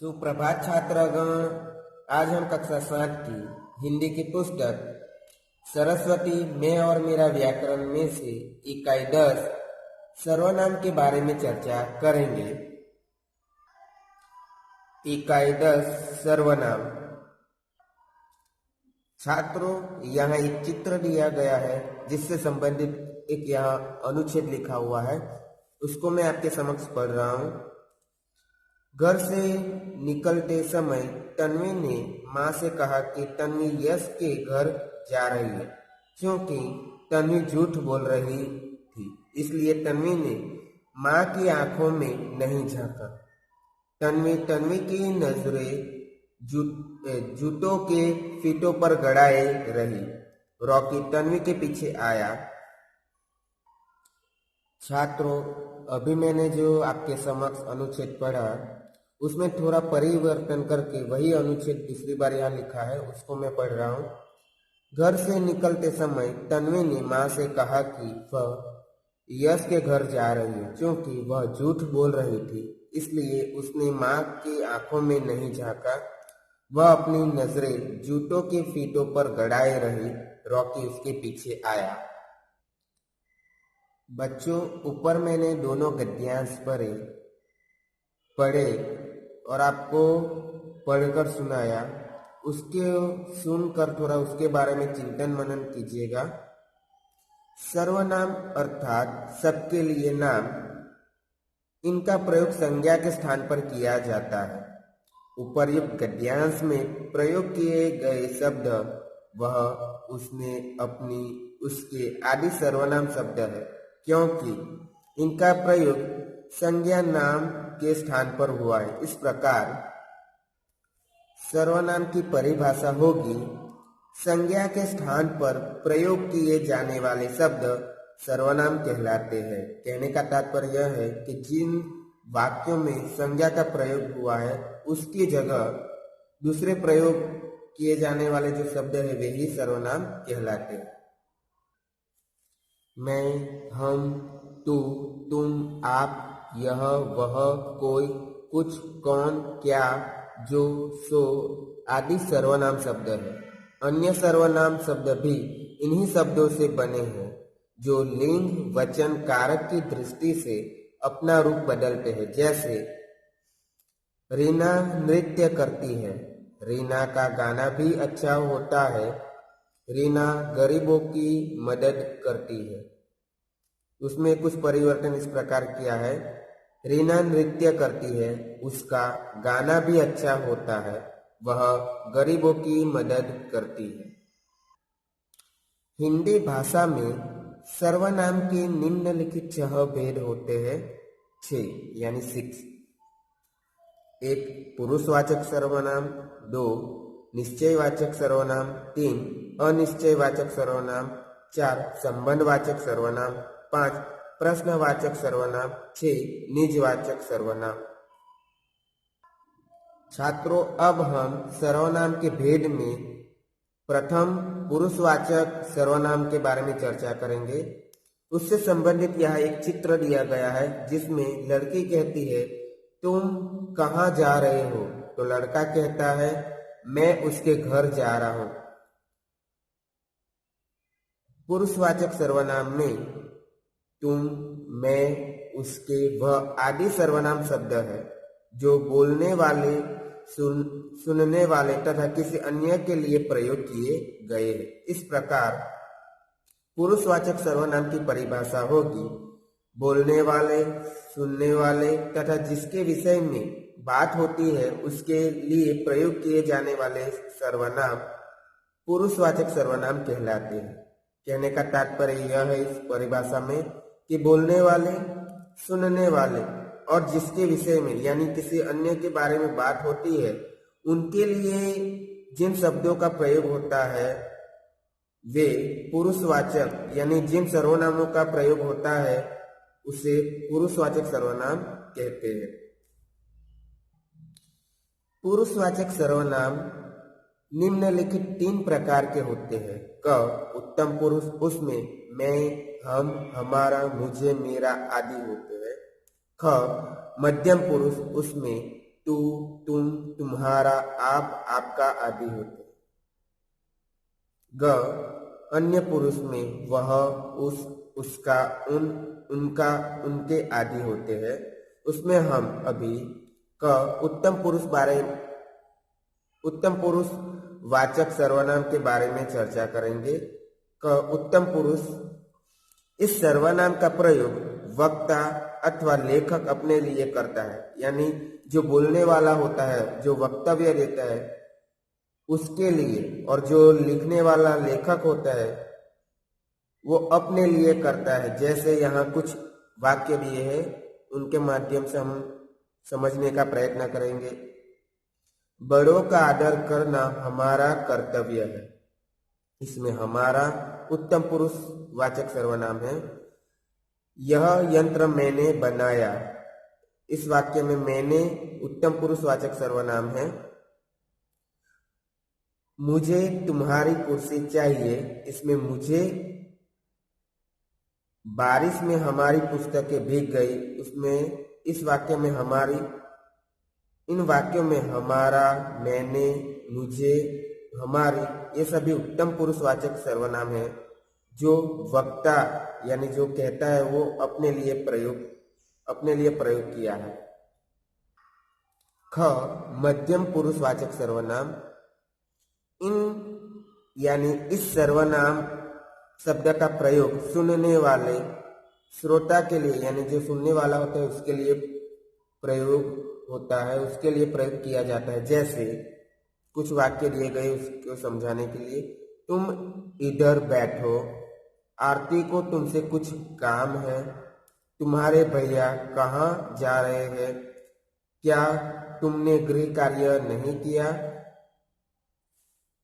सुप्रभात छात्रगण। आज हम कक्षा 7 की हिंदी की पुस्तक सरस्वती मैं और मेरा व्याकरण में से इकाई 10 सर्वनाम के बारे में चर्चा करेंगे। इकाई 10 सर्वनाम। छात्रों, यहाँ एक चित्र दिया गया है जिससे संबंधित एक यहाँ अनुच्छेद लिखा हुआ है, उसको मैं आपके समक्ष पढ़ रहा हूँ। घर से निकलते समय तन्वी ने माँ से कहा कि तन्वी यश के घर जा रही है। क्योंकि तन्वी झूठ बोल रही थी, इसलिए तन्वी ने माँ की आंखों में नहीं झांका। तन्वी की नजरें जूतों के फीतों पर गड़ाए रही। रॉकी तन्वी के पीछे आया। छात्रों, अभी मैंने जो आपके समक्ष अनुच्छेद पढ़ा उसमें थोड़ा परिवर्तन करके वही अनुच्छेद दूसरी बार यहाँ लिखा है, उसको मैं पढ़ रहा हूँ। घर से निकलते समय तन्वी ने माँ से कहा कि वह यश के घर जा रही है। क्योंकि वह झूठ बोल रही थी, इसलिए उसने माँ की आंखों में नहीं झांका। वह अपनी नजरें जूतों के फीतों पर गड़ाए रही। रॉकी उसके पीछे आया। बच्चों, ऊपर मैंने दोनों गद्यांश पढ़े और आपको पढ़कर सुनाया। उसके सुनकर थोड़ा उसके बारे में चिंतन मनन कीजिएगा। सर्वनाम अर्थात सबके लिए नाम, इनका प्रयोग संज्ञा के स्थान पर किया जाता है। उपर्युक्त गद्यांश में प्रयोग किए गए शब्द वह उसने अपनी उसके आदि सर्वनाम शब्द है, क्योंकि इनका प्रयोग संज्ञा नाम के स्थान पर हुआ है। इस प्रकार सर्वनाम की परिभाषा होगी, संज्ञा के स्थान पर प्रयोग किए जाने वाले शब्द सर्वनाम कहलाते हैं। कहने का तात्पर्य यह है कि जिन वाक्यों में संज्ञा का प्रयोग हुआ है उसकी जगह दूसरे प्रयोग किए जाने वाले जो शब्द है वे ही सर्वनाम कहलाते हैं। मैं, हम, तू, तुम, आप, यह, वह, कोई, कुछ, कौन, क्या, जो, सो आदि सर्वनाम शब्द है। अन्य सर्वनाम शब्द भी इन्हीं शब्दों से बने हैं जो लिंग वचन कारक की दृष्टि से अपना रूप बदलते हैं। जैसे रीना नृत्य करती है, रीना का गाना भी अच्छा होता है। रीना गरीबों की मदद करती है। उसमें कुछ परिवर्तन इस प्रकार किया है, रीना नृत्य करती है, उसका गाना भी अच्छा होता है, वह गरीबों की मदद करती है। हिंदी भाषा में सर्वनाम के निम्नलिखित 6 भेद होते हैं। 6 यानी 6। 1 पुरुषवाचक सर्वनाम, 2 निश्चयवाचक सर्वनाम, 3 अनिश्चयवाचक सर्वनाम, 4 संबंधवाचक सर्वनाम, 5 प्रश्नवाचक सर्वनाम, 6 निजवाचक सर्वनाम। छात्रों, अब हम सर्वनाम के भेद में प्रथम पुरुषवाचक सर्वनाम के बारे में चर्चा करेंगे। उससे संबंधित यहाँ एक चित्र दिया गया है जिसमें लड़की कहती है तुम कहाँ जा रहे हो, तो लड़का कहता है मैं उसके घर जा रहा हूं। पुरुषवाचक सर्वनाम में तुम, मैं, उसके, वह आदि सर्वनाम शब्द है जो बोलने वाले, सुनने वाले तथा किसी अन्य के लिए प्रयोग किए गए हैं। इस प्रकार पुरुषवाचक सर्वनाम की परिभाषा होगी, बोलने वाले, सुनने वाले तथा जिसके विषय में बात होती है उसके लिए प्रयोग किए जाने वाले सर्वनाम पुरुषवाचक सर्वनाम कहलाते हैं। कहने का तात्पर्य यह है इस परिभाषा में कि बोलने वाले, सुनने वाले और जिसके विषय में यानी किसी अन्य के बारे में बात होती है उनके लिए जिन शब्दों का प्रयोग होता है वे पुरुषवाचक यानी जिन सर्वनामों का प्रयोग होता है उसे पुरुषवाचक सर्वनाम कहते हैं। पुरुषवाचक सर्वनाम निम्नलिखित 3 प्रकार के होते हैं। क उत्तम पुरुष, उसमें मैं, हम, हमारा, मुझे, मेरा आदि होते हैं। ख मध्यम पुरुष, उसमें तू, तुम, तुम्हारा, आप, आपका आदि होते हैं। ग अन्य पुरुष में वह, उस, उसका, उन, उनका, उनके आदि होते हैं। उसमें हम अभी क उत्तम पुरुष वाचक सर्वनाम के बारे में चर्चा करेंगे। क उत्तम पुरुष, इस सर्वनाम का प्रयोग वक्ता अथवा लेखक अपने लिए करता है, यानी जो बोलने वाला होता है, जो वक्तव्य देता है उसके लिए, और जो लिखने वाला लेखक होता है वो अपने लिए करता है। जैसे यहाँ कुछ वाक्य दिए हैं, उनके माध्यम से हम समझने का प्रयत्न करेंगे। बड़ों का आदर करना हमारा कर्तव्य है। इसमें हमारा उत्तम पुरुष वाचक सर्वनाम है। यह यंत्र मैंने बनाया, इस वाक्य में मैंने उत्तम पुरुष वाचक सर्वनाम है। मुझे तुम्हारी कुर्सी चाहिए, इसमें मुझे, बारिश में हमारी पुस्तकें भीग गई, उसमें इस वाक्य में हमारी, इन वाक्यों में हमारा, मैंने, मुझे, हमारी, ये सभी उत्तम पुरुष वाचक सर्वनाम है जो वक्ता यानी जो कहता है वो अपने लिए प्रयोग किया है। ख मध्यम पुरुष वाचक सर्वनाम, इन यानी इस सर्वनाम शब्द का प्रयोग सुनने वाले श्रोता के लिए, यानी जो सुनने वाला होता है उसके लिए प्रयोग होता है, उसके लिए प्रयोग किया जाता है। जैसे कुछ वाक्य दिए गए, उसको समझाने के लिए, तुम इधर बैठो, आरती को तुमसे कुछ काम है, तुम्हारे भैया कहाँ जा रहे हैं, क्या तुमने गृह कार्य नहीं किया।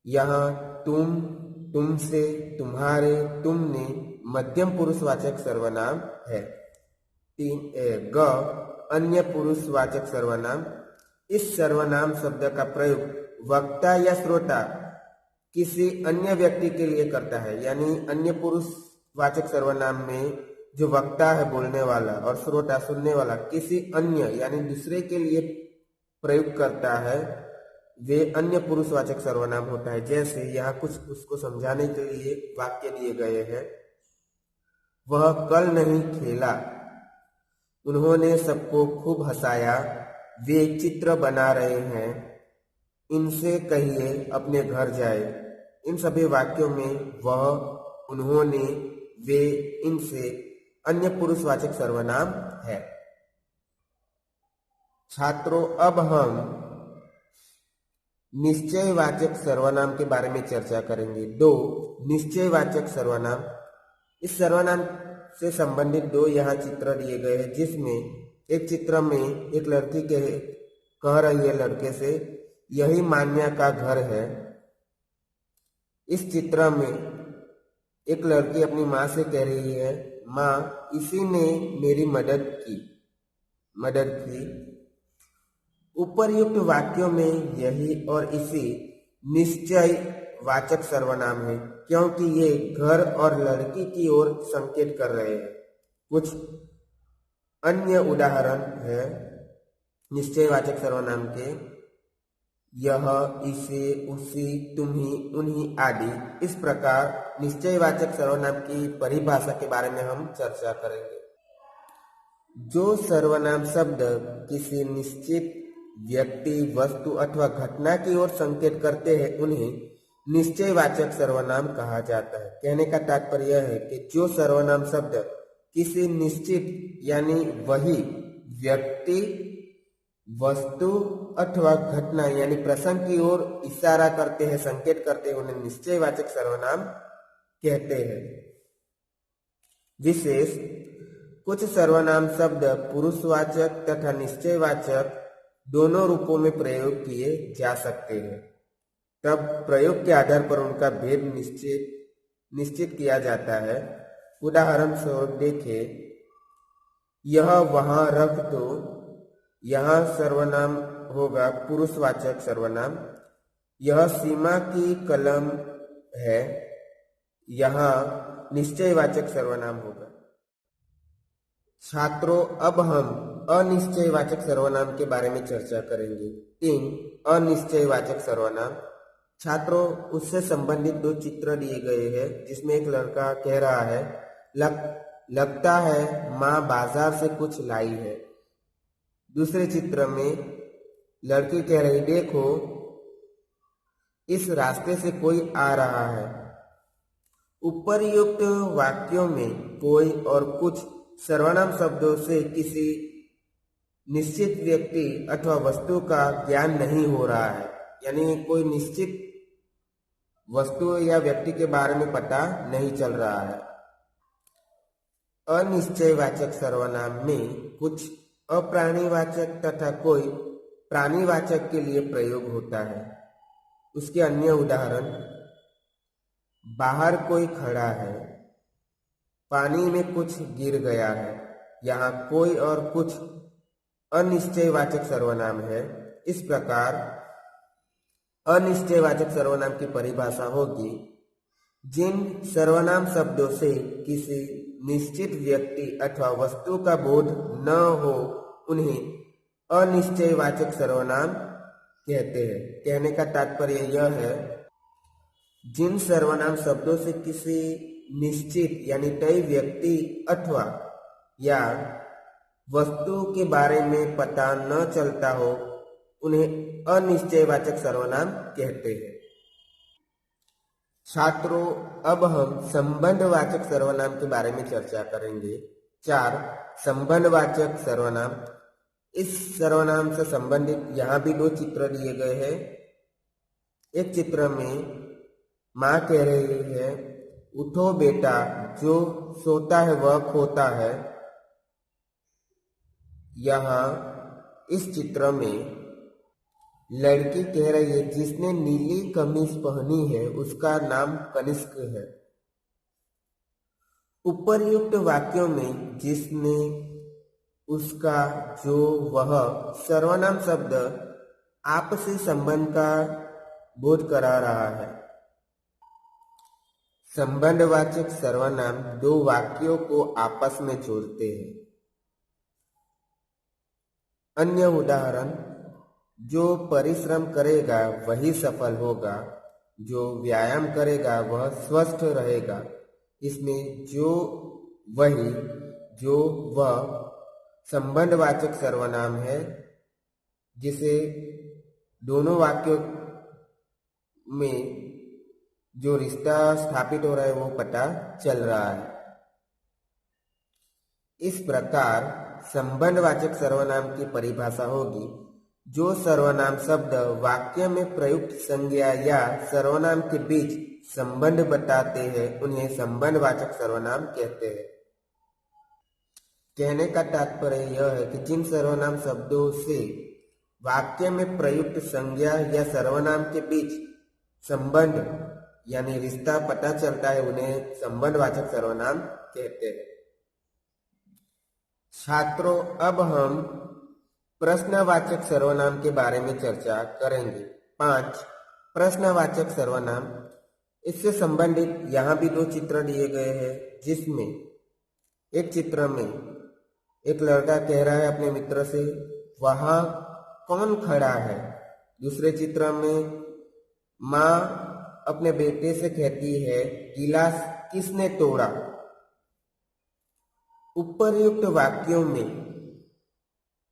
यहाँ तुम, तुमसे, तुम्हारे, तुमने मध्यम पुरुषवाचक सर्वनाम है। 3 ग अन्य पुरुषवाचक सर्वनाम, इस सर्वनाम शब्द का प्रयोग वक्ता या श्रोता किसी अन्य व्यक्ति के लिए करता है, यानी अन्य पुरुषवाचक सर्वनाम में जो वक्ता है बोलने वाला और श्रोता सुनने वाला किसी अन्य यानी दूसरे के लिए प्रयोग करता है, वे अन्य पुरुषवाचक सर्वनाम होता है। जैसे यहाँ कुछ उसको समझाने के लिए वाक्य दिए गए हैं। वह कल नहीं खेला, उन्होंने सबको खूब हंसाया, वे चित्र बना रहे हैं, इनसे कहिए अपने घर जाए। इन सभी वाक्यों में वह, उन्होंने, वे, इनसे अन्य पुरुषवाचक सर्वनाम है। छात्रों, अब हम निश्चयवाचक सर्वनाम के बारे में चर्चा करेंगे। 2 निश्चयवाचक सर्वनाम, इस सर्वनाम से संबंधित 2 यहाँ चित्र दिए गए हैं, जिसमें एक चित्र में एक लड़की कह रही है लड़के से, यही मान्या का घर है। इस चित्र में एक लड़की अपनी माँ से कह रही है, माँ इसी ने मेरी मदद की। उपर्युक्त वाक्यों में यही और इसी निश्चय वाचक सर्वनाम है, क्योंकि ये घर और लड़की की ओर संकेत कर रहे हैं। कुछ अन्य उदाहरण है निश्चयवाचक सर्वनाम के, यह, इसे, उसी, तुम्ही, उन्हीं आदि। इस प्रकार निश्चयवाचक सर्वनाम की परिभाषा के बारे में हम चर्चा करेंगे। जो सर्वनाम शब्द किसी निश्चित व्यक्ति, वस्तु अथवा घटना की ओर संकेत करते हैं उन्हें निश्चयवाचक सर्वनाम कहा जाता है। कहने का तात्पर्य यह है कि जो सर्वनाम शब्द किसी निश्चित यानी वही व्यक्ति, वस्तु अथवा घटना यानी प्रसंग की ओर इशारा करते हैं, संकेत करते हैं, उन्हें निश्चयवाचक सर्वनाम कहते हैं। विशेष कुछ सर्वनाम शब्द पुरुषवाचक तथा निश्चयवाचक दोनों रूपों में प्रयोग किए जा सकते हैं। तब प्रयोग के आधार पर उनका भेद निश्चित किया जाता है। उदाहरण स्वरूप देखें, यह वहां रख दो, यहाँ सर्वनाम होगा पुरुषवाचक सर्वनाम। यह सीमा की कलम है, यहाँ निश्चयवाचक सर्वनाम होगा। छात्रों, अब हम अनिश्चयवाचक सर्वनाम के बारे में चर्चा करेंगे। 3 अनिश्चयवाचक सर्वनाम। छात्रों, उससे संबंधित 2 चित्र दिए गए हैं, जिसमें एक लड़का कह रहा है लगता है माँ बाजार से कुछ लाई है। दूसरे चित्र में लड़की कह रही देखो इस रास्ते से कोई आ रहा है। उपर्युक्त वाक्यों में कोई और कुछ सर्वनाम शब्दों से किसी निश्चित व्यक्ति अथवा वस्तु का ज्ञान नहीं हो रहा है, यानी कोई निश्चित वस्तु या व्यक्ति के बारे में पता नहीं चल रहा है। अनिश्चयवाचक सर्वनाम में कुछ अप्राणीवाचक तथा कोई प्राणीवाचक के लिए प्रयोग होता है। उसके अन्य उदाहरण, बाहर कोई खड़ा है, पानी में कुछ गिर गया है। यहाँ कोई और कुछ अनिश्चयवाचक सर्वनाम है। इस प्रकार अनिश्चयवाचक सर्वनाम की परिभाषा होगी, जिन सर्वनाम शब्दों से किसी निश्चित व्यक्ति अथवा वस्तु का बोध न हो उन्हें अनिश्चयवाचक सर्वनाम कहते हैं। कहने का तात्पर्य यह है, जिन सर्वनाम शब्दों से किसी निश्चित यानी तय व्यक्ति अथवा या वस्तु के बारे में पता न चलता हो उन्हें अनिश्चयवाचक सर्वनाम कहते हैं। छात्रों, अब हम संबंधवाचक सर्वनाम के बारे में चर्चा करेंगे। 4 संबंधवाचक सर्वनाम। इस सर्वनाम से संबंधित यहाँ भी 2 चित्र दिए गए हैं। एक चित्र में माँ कह रही है उठो बेटा, जो सोता है वह खोता है। यहाँ इस चित्र में लड़की कह रही है जिसने नीली कमीज पहनी है उसका नाम कनिष्क है। उपर्युक्त वाक्यों में जिसने, उसका, जो, वह सर्वनाम शब्द आपसी संबंध का बोध करा रहा है। संबंधवाचक सर्वनाम 2 वाक्यों को आपस में जोड़ते हैं। अन्य उदाहरण, जो परिश्रम करेगा वही सफल होगा, जो व्यायाम करेगा वह स्वस्थ रहेगा। इसमें जो, वही, जो, वह संबंधवाचक सर्वनाम है, जिसे दोनों वाक्यों में जो रिश्ता स्थापित हो रहा है वो पता चल रहा है। इस प्रकार संबंधवाचक सर्वनाम की परिभाषा होगी, जो सर्वनाम शब्द वाक्य में प्रयुक्त संज्ञा या सर्वनाम के बीच संबंध बताते हैं उन्हें संबंधवाचक सर्वनाम कहते हैं। कहने का तात्पर्य यह है कि जिन सर्वनाम शब्दों से वाक्य में प्रयुक्त संज्ञा या सर्वनाम के बीच संबंध यानी रिश्ता पता चलता है उन्हें संबंधवाचक सर्वनाम कहते हैं। छात्रों, अब हम प्रश्नवाचक सर्वनाम के बारे में चर्चा करेंगे। 5 प्रश्नवाचक सर्वनाम। इससे संबंधित यहाँ भी 2 चित्र दिए गए हैं, जिसमें एक चित्र में एक लड़का कह रहा है अपने मित्र से वहाँ कौन खड़ा है। दूसरे चित्र में माँ अपने बेटे से कहती है गिलास किसने तोड़ा। उपर्युक्त वाक्यों में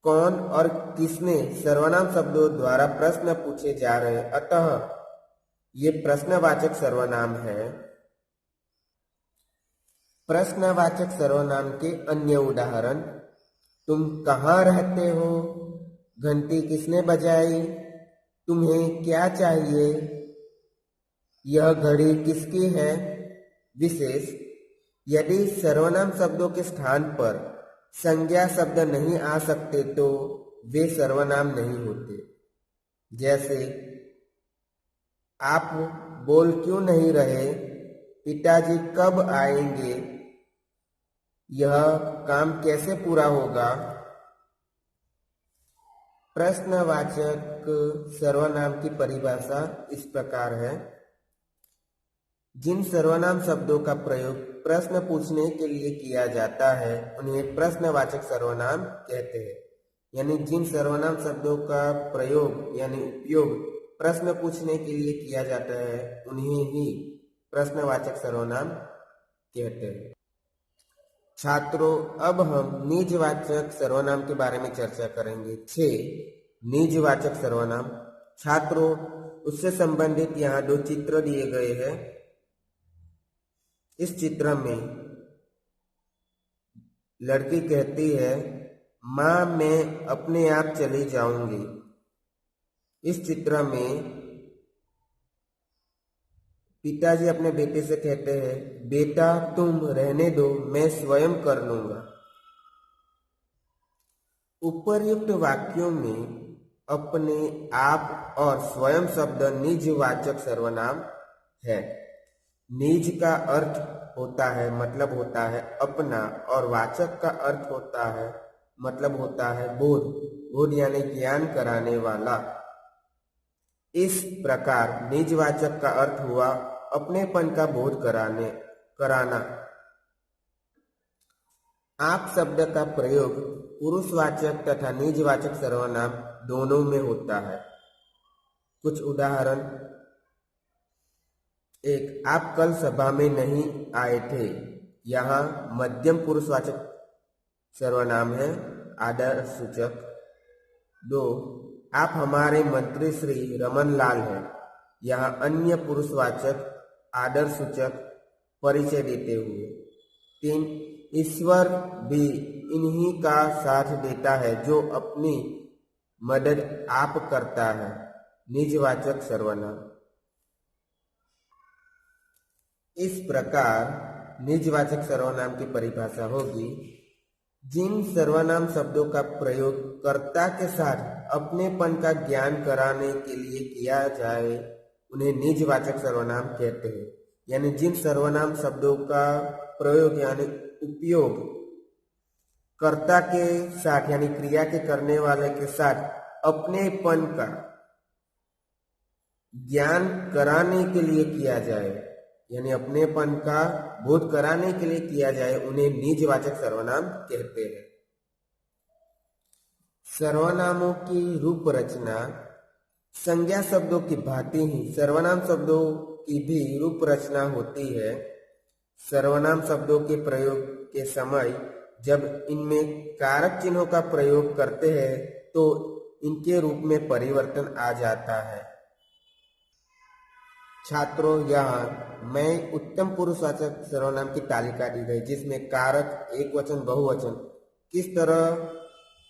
कौन और किसने सर्वनाम शब्दों द्वारा प्रश्न पूछे जा रहे हैं, अतः ये प्रश्नवाचक सर्वनाम है। प्रश्नवाचक सर्वनाम के अन्य उदाहरण, तुम कहाँ रहते हो, घंटी किसने बजाई, तुम्हें क्या चाहिए, यह घड़ी किसकी है। विशेष, यदि सर्वनाम शब्दों के स्थान पर संज्ञा शब्द नहीं आ सकते तो वे सर्वनाम नहीं होते। जैसे आप बोल क्यों नहीं रहे, पिताजी कब आएंगे, यह काम कैसे पूरा होगा। प्रश्नवाचक सर्वनाम की परिभाषा इस प्रकार है, जिन सर्वनाम शब्दों का प्रयोग प्रश्न पूछने के लिए किया जाता है उन्हें प्रश्नवाचक सर्वनाम कहते हैं। यानी जिन सर्वनाम शब्दों का प्रयोग यानी उपयोग प्रश्न पूछने के लिए किया जाता है उन्हें ही प्रश्नवाचक सर्वनाम कहते हैं। छात्रों, अब हम निजवाचक सर्वनाम के बारे में चर्चा करेंगे। 6 निजवाचक सर्वनाम। छात्रों, उससे संबंधित यहाँ 2 चित्र दिए गए हैं। इस चित्र में लड़की कहती है, माँ मैं अपने आप चली जाऊंगी। इस चित्र में पिताजी अपने बेटे से कहते हैं, बेटा तुम रहने दो, मैं स्वयं कर लूंगा। उपर्युक्त वाक्यों में अपने आप और स्वयं शब्द निजवाचक सर्वनाम है। निज का अर्थ होता है मतलब होता है अपना, और वाचक का अर्थ होता है मतलब होता है बोध। बोध यानी ज्ञान कराने वाला। इस प्रकार निजवाचक का अर्थ हुआ अपनेपन का बोध कराना। आप शब्द का प्रयोग पुरुषवाचक तथा निजवाचक सर्वनाम दोनों में होता है। कुछ उदाहरण। 1. आप कल सभा में नहीं आए थे। यहाँ मध्यम पुरुषवाचक सर्वनाम है, आदर सूचक। 2. आप हमारे मंत्री श्री रमन लाल हैं। यहाँ अन्य पुरुषवाचक आदर सूचक परिचय देते हुए। 3. ईश्वर भी इन्हीं का साथ देता है जो अपनी मदद आप करता है, निजवाचक सर्वनाम। इस प्रकार निजवाचक सर्वनाम की परिभाषा होगी, जिन सर्वनाम शब्दों का प्रयोग कर्ता के साथ अपनेपन का ज्ञान कराने के लिए किया जाए उन्हें निजवाचक सर्वनाम कहते हैं। यानी जिन सर्वनाम शब्दों का प्रयोग यानी उपयोग कर्ता के साथ यानी क्रिया के करने वाले के साथ अपनेपन का ज्ञान कराने के लिए किया जाए, यानी अपनेपन का बोध कराने के लिए किया जाए, उन्हें निजवाचक सर्वनाम कहते हैं। सर्वनामों की रूप रचना। संज्ञा शब्दों की भांति ही सर्वनाम शब्दों की भी रूप रचना होती है। सर्वनाम शब्दों के प्रयोग के समय जब इनमें कारक चिन्हों का प्रयोग करते हैं तो इनके रूप में परिवर्तन आ जाता है। छात्रों, यहाँ मैं उत्तम पुरुषवाचक सर्वनाम की तालिका दी गई जिसमें कारक, एकवचन, बहुवचन किस तरह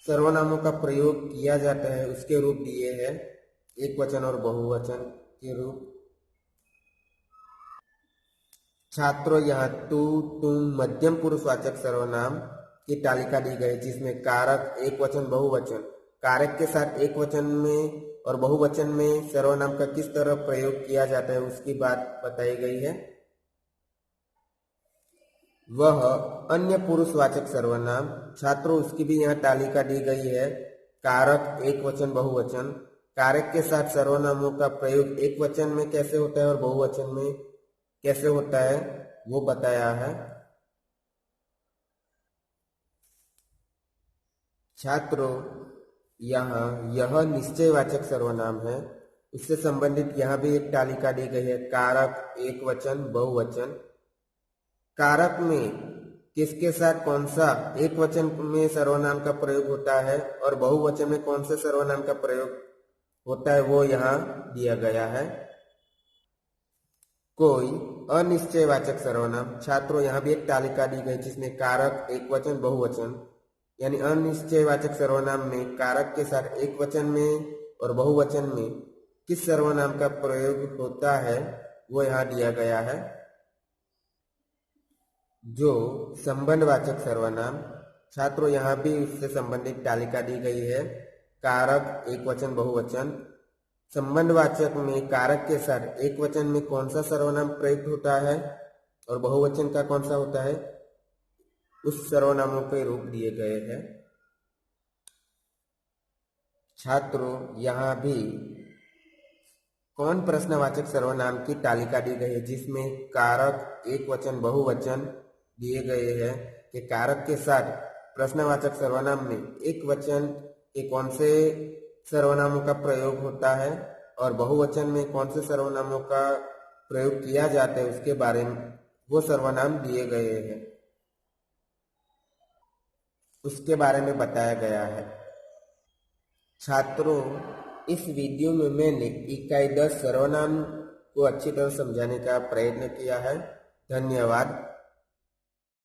सर्वनामों का प्रयोग किया जाता है उसके रूप दिए हैं, एकवचन और बहुवचन के रूप। छात्रों, यहाँ तू, तुम मध्यम पुरुषवाचक सर्वनाम की तालिका दी गई जिसमें कारक, एकवचन, बहुवचन। कारक के साथ एकवचन में और बहुवचन में सर्वनाम का किस तरह प्रयोग किया जाता है उसकी बात बताई गई है। वह अन्य पुरुषवाचक सर्वनाम। छात्रों, उसकी भी यहाँ तालिका दी गई है। कारक, एकवचन, बहुवचन। कारक के साथ सर्वनामों का प्रयोग एकवचन में कैसे होता है और बहुवचन में कैसे होता है वो बताया है। छात्रों, यहाँ यह निश्चयवाचक सर्वनाम है, उससे संबंधित यहाँ भी एक तालिका दी गई है। कारक, एकवचन, बहुवचन। कारक में किसके साथ कौन सा एकवचन में सर्वनाम का प्रयोग होता है और बहुवचन में कौन से सर्वनाम का प्रयोग होता है वो यहाँ दिया गया है। कोई अनिश्चयवाचक सर्वनाम। छात्रों, यहाँ भी एक तालिका दी गई जिसमें कारक, एकवचन, बहुवचन। यानी अनिश्चयवाचक सर्वनाम में कारक के साथ एकवचन में और बहुवचन में किस सर्वनाम का प्रयोग होता है वो यहाँ दिया गया है। जो संबंधवाचक सर्वनाम। छात्रों, यहाँ भी उससे संबंधित तालिका दी गई है। कारक, एकवचन, बहुवचन। संबंधवाचक में कारक के साथ एकवचन में कौन सा सर्वनाम प्रयुक्त होता है और बहुवचन का कौन सा होता है उस सर्वनामों के रूप दिए गए हैं। छात्रों, यहाँ भी कौन प्रश्नवाचक सर्वनाम की तालिका दी गई है जिसमें कारक, एकवचन, बहुवचन दिए गए हैं कि कारक के साथ प्रश्नवाचक सर्वनाम में एक वचन कि कौन से सर्वनामों का प्रयोग होता है और बहुवचन में कौन से सर्वनामों का प्रयोग किया जाता है उसके बारे में वो सर्वनाम दिए गए हैं, उसके बारे में बताया गया है। छात्रों, इस वीडियो में मैंने इकाई 10 सर्वनाम को अच्छी तरह समझाने का प्रयत्न किया है। धन्यवाद।